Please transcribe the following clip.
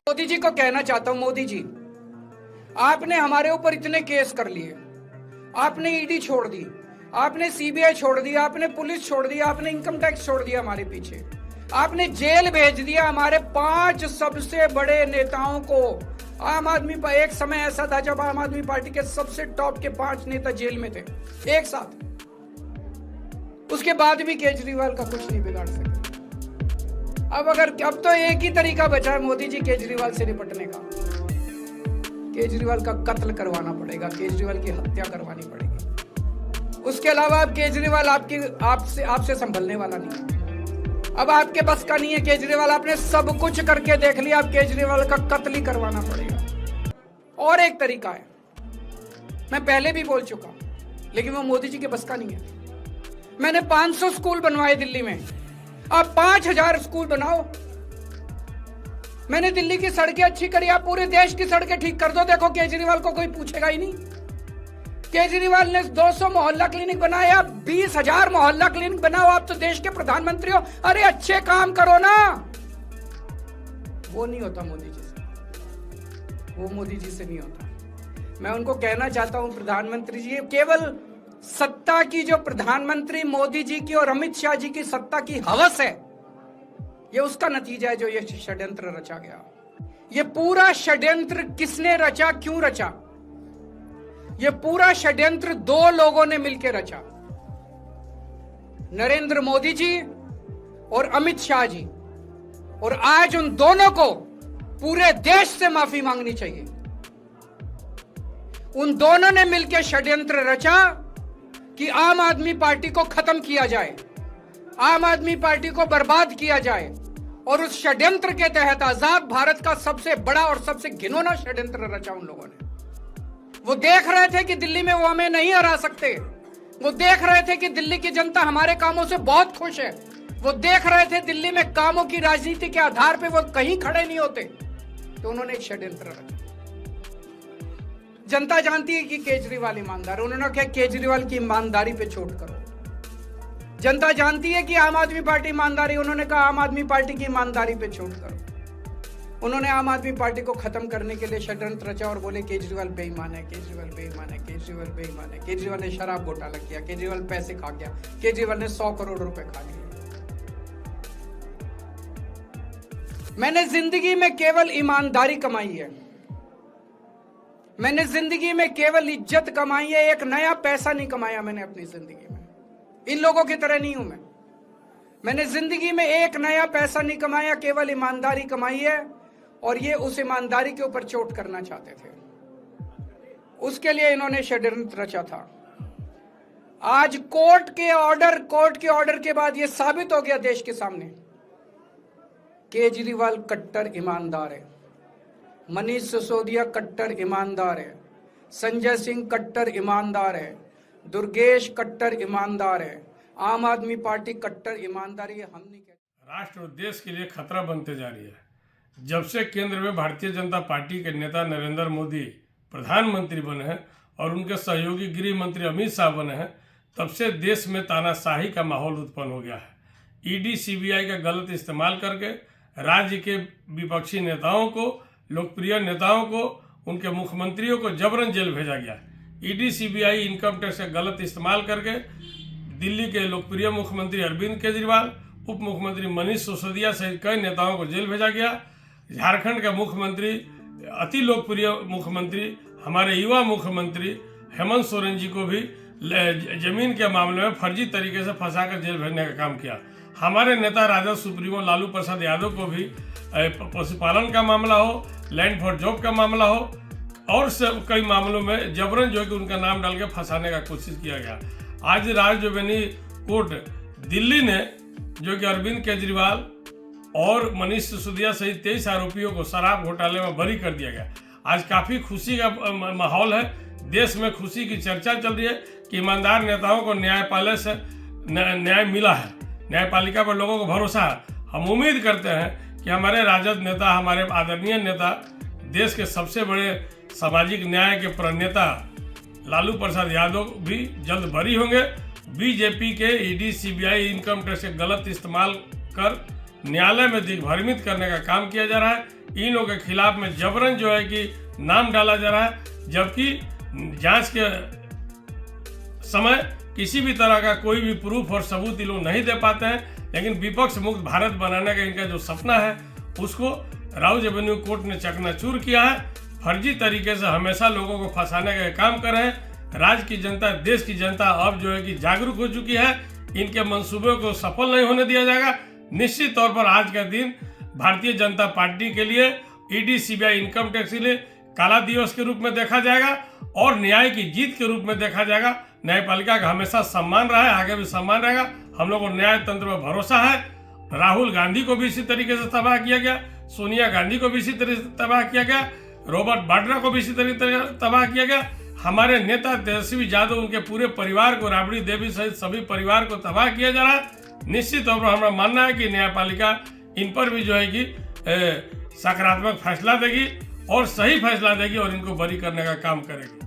मोदी जी को कहना चाहता हूं, मोदी जी आपने हमारे ऊपर इतने केस कर लिए, आपने ईडी छोड़ दी, आपने सीबीआई छोड़ दी, आपने पुलिस छोड़ दी, आपने इनकम टैक्स छोड़ दिया हमारे पीछे, आपने जेल भेज दिया हमारे 5 सबसे बड़े नेताओं को। आम आदमी पर एक समय ऐसा था जब आम आदमी पार्टी के सबसे टॉप के 5 नेता जेल में थे एक साथ। उसके बाद भी केजरीवाल का कुछ नहीं बिगाड़ सके। अब तो एक ही तरीका बचा है मोदी जी केजरीवाल से निपटने का, केजरीवाल का कत्ल करवाना पड़ेगा, केजरीवाल की हत्या करवानी पड़ेगी। उसके अलावा अब केजरीवाल आपसे संभलने वाला नहीं है। अब आपके बस का नहीं है केजरीवाल, आपने सब कुछ करके देख लिया, अब केजरीवाल का कत्ल ही करवाना पड़ेगा। और एक तरीका है, मैं पहले भी बोल चुका, लेकिन वो मोदी जी के बस का नहीं है। मैंने 500 स्कूल बनवाए दिल्ली में, आप 5000 स्कूल बनाओ। मैंने दिल्ली की सड़कें अच्छी करी, आप पूरे देश की सड़कें ठीक कर दो, देखो केजरीवाल को कोई पूछेगा ही नहीं। केजरीवाल ने 200 मोहल्ला क्लिनिक बनाए, आप 20,000 मोहल्ला क्लिनिक बनाओ, आप तो देश के प्रधानमंत्री हो। अरे अच्छे काम करो ना। वो नहीं होता मोदी जी से, वो मोदी जी से नहीं होता। मैं उनको कहना चाहता हूं, प्रधानमंत्री जी, केवल सत्ता की जो प्रधानमंत्री मोदी जी की और अमित शाह जी की सत्ता की हवस है, ये उसका नतीजा है जो ये षड्यंत्र रचा गया। ये पूरा षड्यंत्र किसने रचा, क्यों रचा? ये पूरा षड्यंत्र 2 लोगों ने मिलकर रचा, नरेंद्र मोदी जी और अमित शाह जी। और आज उन दोनों को पूरे देश से माफी मांगनी चाहिए। उन दोनों ने मिलकर षड्यंत्र रचा कि आम आदमी पार्टी को खत्म किया जाए, आम आदमी पार्टी को बर्बाद किया जाए। और उस षड्यंत्र के तहत आजाद भारत का सबसे बड़ा और सबसे घिनौना षड्यंत्र रचा उन लोगों ने। वो देख रहे थे कि दिल्ली में वो हमें नहीं हरा सकते, वो देख रहे थे कि दिल्ली की जनता हमारे कामों से बहुत खुश है, वो देख रहे थे दिल्ली में कामों की राजनीति के आधार पर वो कहीं खड़े नहीं होते, तो उन्होंने एक षड्यंत्र रचा। जनता जानती है कि केजरीवाल ईमानदार, उन्होंने कहा केजरीवाल की ईमानदारी पे चोट करो। जनता जानती है कि आम आदमी पार्टी ईमानदारी, उन्होंने कहा आम आदमी पार्टी की ईमानदारी पे चोट करो। उन्होंने आम आदमी पार्टी को खत्म करने के लिए षड्यंत्र रचा और बोले केजरीवाल बेईमान है, केजरीवाल बेईमान है, केजरीवाल बेईमान है, केजरीवाल ने शराब घोटाला किया, केजरीवाल पैसे खा गया, केजरीवाल ने 100 करोड़ रुपए खा लिए। मैंने जिंदगी में केवल ईमानदारी कमाई है, मैंने जिंदगी में केवल इज्जत कमाई है, एक नया पैसा नहीं कमाया मैंने अपनी जिंदगी में। इन लोगों की तरह नहीं हूं मैं। मैंने जिंदगी में एक नया पैसा नहीं कमाया, केवल ईमानदारी कमाई है। और ये उस ईमानदारी के ऊपर चोट करना चाहते थे, उसके लिए इन्होंने षड्यंत्र रचा था। आज कोर्ट के ऑर्डर के बाद ये साबित हो गया देश के सामने, केजरीवाल कट्टर ईमानदार है, मनीष सिसोदिया कट्टर ईमानदार है, संजय सिंह कट्टर ईमानदार है, दुर्गेश कट्टर ईमानदार है, आम आदमी पार्टी कट्टर ईमानदारी है। हम नहीं कहते। राष्ट्र और देश के लिए खतरा बनते जा रही है। जब से केंद्र में भारतीय जनता पार्टी के नेता नरेंद्र मोदी प्रधानमंत्री बने हैं और उनके सहयोगी गृह मंत्री अमित शाह बने हैं, तब से देश में तानाशाही का माहौल उत्पन्न हो गया है। ईडी सीबीआई का गलत इस्तेमाल करके राज्य के विपक्षी नेताओं को, लोकप्रिय नेताओं को, उनके मुख्यमंत्रियों को जबरन जेल भेजा गया। ईडी सीबीआई इनकम टैक्स का गलत इस्तेमाल करके दिल्ली के लोकप्रिय मुख्यमंत्री अरविंद केजरीवाल, उप मुख्यमंत्री मनीष सिसोदिया सहित कई नेताओं को जेल भेजा गया। झारखंड के मुख्यमंत्री, अति लोकप्रिय मुख्यमंत्री, हमारे युवा मुख्यमंत्री हेमंत सोरेन जी को भी जमीन के मामले में फर्जी तरीके से फंसाकर जेल भेजने का काम किया। हमारे नेता राजद सुप्रीमो लालू प्रसाद यादव को भी पशुपालन का मामला हो, लैंड फॉर जॉब का मामला हो और कई मामलों में जबरन जो कि उनका नाम डाल के फंसाने का कोशिश किया गया। आज राजजोबेनी कोर्ट दिल्ली ने जो कि अरविंद केजरीवाल और मनीष सिसोदिया सहित 23 आरोपियों को शराब घोटाले में बरी कर दिया गया। आज काफी खुशी का माहौल है, देश में खुशी की चर्चा चल रही है कि ईमानदार नेताओं को न्यायपालिका से न्याय मिला है, न्यायपालिका पर लोगों को भरोसा है। हम उम्मीद करते हैं कि हमारे राजद नेता, हमारे आदरणीय नेता, देश के सबसे बड़े सामाजिक न्याय के प्रणेता लालू प्रसाद यादव भी जल्द बरी होंगे। बीजेपी के ईडी सीबीआई इनकम टैक्स के गलत इस्तेमाल कर न्यायालय में दिग्भ्रमित करने का काम किया जा रहा है। इन लोगों के खिलाफ में जबरन जो है कि नाम डाला जा रहा है, जबकि जांच के समय किसी भी तरह का कोई भी प्रूफ और सबूत ये लोग नहीं दे पाते हैं। लेकिन विपक्ष मुक्त भारत बनाने का इनका जो सपना है उसको राउज एवेन्यू कोर्ट ने चकनाचूर किया है। फर्जी तरीके से हमेशा लोगों को फंसाने का काम कर रहे हैं। राज्य की जनता, देश की जनता अब जो है कि जागरूक हो चुकी है। इनके मंसूबों को सफल नहीं होने दिया जाएगा। निश्चित तौर पर आज का दिन भारतीय जनता पार्टी के लिए ईडी, सीबीआई, इनकम टैक्स के लिए काला दिवस के रूप में देखा जाएगा और न्याय की जीत के रूप में देखा जाएगा। न्यायपालिका का हमेशा सम्मान रहा है, आगे भी सम्मान रहेगा। हम लोग को न्याय तंत्र पर भरोसा है। राहुल गांधी को भी इसी तरीके से तबाह किया गया, सोनिया गांधी को भी इसी तरीके से तबाह किया गया, रॉबर्ट वाड्रा को भी इसी तरीके से तबाह किया गया। हमारे नेता तेजस्वी यादव, उनके पूरे परिवार को, राबड़ी देवी सहित सभी परिवार को तबाह किया जा रहा है। निश्चित तौर पर हमारा मानना है कि न्यायपालिका इन पर भी जो है कि सकारात्मक फैसला देगी और सही फैसला देगी और इनको बरी करने का काम करेगी।